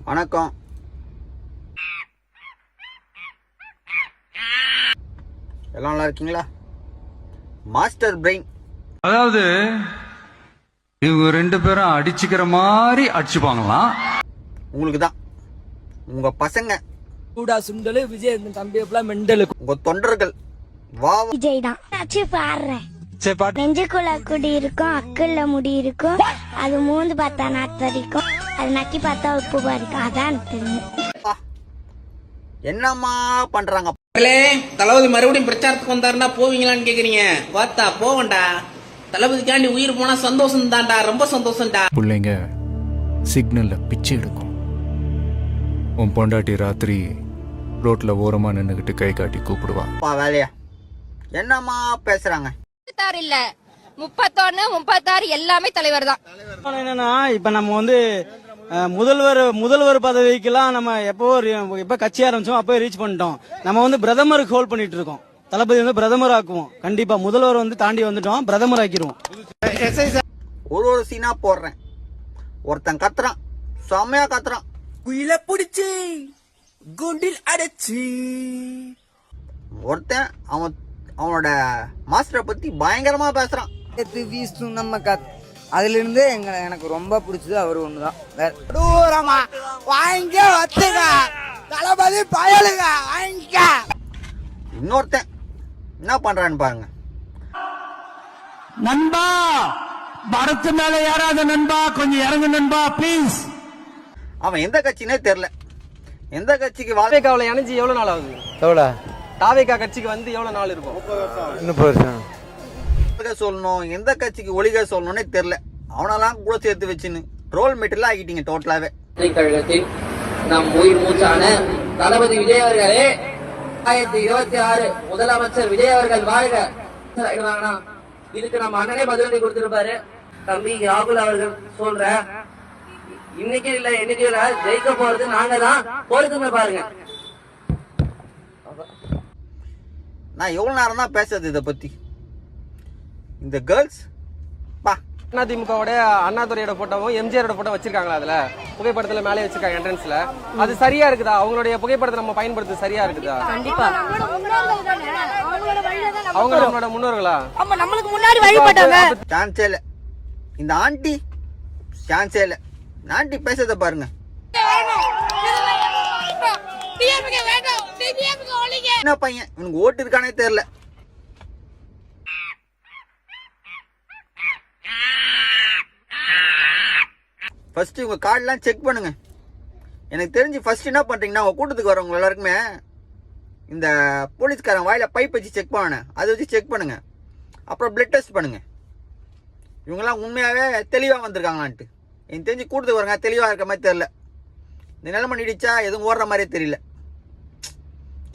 வணக்கம். எல்லாம் நல்லா இருக்கீங்களா? Master brain. அதாவது இவங்க ரெண்டு பேரும் அடிச்சுக்கிற மாதிரி அடிச்சுப்பாங்களாம். உங்களுக்கு தான். உங்க பசங்க கூடா சுண்டலு விஜய் தம்பி எல்லாம் மெண்டலு. உங்க தொண்டர்கள் வா விஜய் தான் அச்சு பாடுறேன். சரி பாட்டு. நெஞ்சுக்குள்ள குடி இருக்கும், அக்குள்ள முடி இருக்கும், அது மூந்து பார்த்தா நாத்தரிக்கும், அது நக்கி பார்த்தா உப்பு பாருக்கும். அதான் தெரியும். என்னம்மா பண்றாங்க? தளபதி மறுபடியும் பிரச்சாரத்துக்கு வந்தாருன்னா போவீங்களான்னு கேக்குறீங்க. பார்த்தா போவண்டா. தளபதிக்காண்டி உயிர் போனா சந்தோஷம் தான்டா, ரொம்ப சந்தோஷம்டா. பிள்ளைங்க சிக்னல்ல பிச்சை எடுக்கும். உன் பொண்டாட்டி ராத்திரி ரோட்ல ஓரமா நின்னுகிட்டு கை காட்டி கூப்பிடுவா. வேலையா என்னம்மா பேசுறாங்க? 36 இல்ல 31 36 எல்லாமே தலைவர் தான். என்னன்னா இப்ப நம்ம வந்து முதல்வர் பதவிக்கெல்லாம் நம்ம எப்ப கட்சி ஆரம்பிச்சோம் அப்போ ரீச் பண்ணிட்டோம். நம்ம வந்து பிரதமருக்கு ஹோல்ட் பண்ணிட்டு இருக்கோம். தளபதி வந்து பிரதமர் ஆக்குவோம். கண்டிப்பா முதல்வர் வந்து தாண்டி வந்துட்டோம், பிரதமர் ஆக்கிடுவோம். ஒரு சீனா போடுறேன். ஒருத்தன் கத்துறான், செம்மையா கத்துறான். குயில புடிச்சு குண்டில் அடைச்சு. ஒருத்தன் அவனோட மாஸ்டரை பத்தி பயங்கரமா பேசுறான். வீசும் நம்ம அதுல இருந்து எனக்கு ரொம்ப பிடிச்சது அவர் ஒண்ணுதான். தளபதி பயலுங்க. இன்னொருத்தன் என்ன பண்றான்னு பாருங்க. நண்பா பரத்து மேல யாராவது நண்பா கொஞ்சம் இறங்கு நண்பா ப்ளீஸ். அவன் எந்த கட்சினே தெரியல. எந்த கட்சிக்கு தாவேக்காவுல இணைஞ்சு எவ்வளவு நாள் ஆகுது? எவ்வளோ தாவேக்கா கட்சிக்கு வந்து எவ்வளவு நாள் இருக்கும்? 30 வருஷம். சொல்லணும், எந்த கட்சிக்கு ஒளிக சொல்லணும்னே தெரியல. அவனெல்லாம் கூட சேர்த்து வச்சுன்னு ரோல் மெட்டீரியல் ஆகிட்டீங்க டோட்டலாவே. கழகத்தில் நம் உயிர் மூச்சான தளபதி விஜய் அவர்களே, 2026 முதலமைச்சர் விஜய் அவர்கள் வாழ்க. இதுக்கு நம்ம அண்ணனே பதிலடி கொடுத்திருப்பாரு. தம்பி ராகுல் அவர்கள் சொல்ற இன்னைக்கு இல்ல என்னைக்கு இல்ல ஜெயிக்க போறது நாங்க தான். பொறுத்துங்க பாருங்க. நான் எவ்வளவு நேரம் தான் பேசுறது இதை பத்தி. இந்த கேர்ள்ஸ் அதிமுகவோட அண்ணாதுரையோட போட்டோவும் எம்ஜிஆரோட போட்டோ வச்சிருக்காங்களா? அதுல புகைப்படத்துல மேலே வச்சிருக்காங்க என்ட்ரன்ஸ்ல. அது சரியா இருக்குதா? அவங்களுடைய புகைப்படத்தை நம்ம பயன்படுத்து சரியா இருக்குதா? கண்டிப்பா அவங்க நம்மளோட முன்னோர்களா? ஆமா, நம்மளுக்கு முன்னாடி வழிபட்டாங்க. சான்ஸே இல்ல. இந்த ஆண்டி சான்ஸே இல்ல. ஆண்டி பேசுறத பாருங்க. என்ன பையன் இவனுக்கு ஓட்டு இருக்கானே தெரியல. ஃபர்ஸ்ட் உங்க கார்டெல்லாம் செக் பண்ணுங்க. எனக்கு தெரிஞ்சு ஃபர்ஸ்ட் என்ன பண்றீங்கன்னா, உங்க கூட்டத்துக்கு வரவங்க எல்லாருக்குமே இந்த போலீஸ்காரன் வாயில பைப் வச்சு செக் பண்ண, அதை வச்சு செக் பண்ணுங்க. அப்புறம் பிளட் டெஸ்ட் பண்ணுங்க. இவங்கெல்லாம் உண்மையாவே தெளிவா வந்திருக்காங்களான்ட்டு. எனக்கு தெரிஞ்சு கூட்டத்துக்கு வரங்க தெளிவா இருக்க மாதிரி தெரியல. இந்த நிலைமை நீடிச்சா எதுவும் ஓடுற மாதிரியே தெரியல.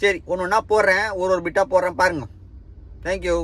சரி, ஒன்று ஒன்றா போடுறேன், ஒரு பிட்டா போடுறேன் பாருங்க. தேங்க்யூ.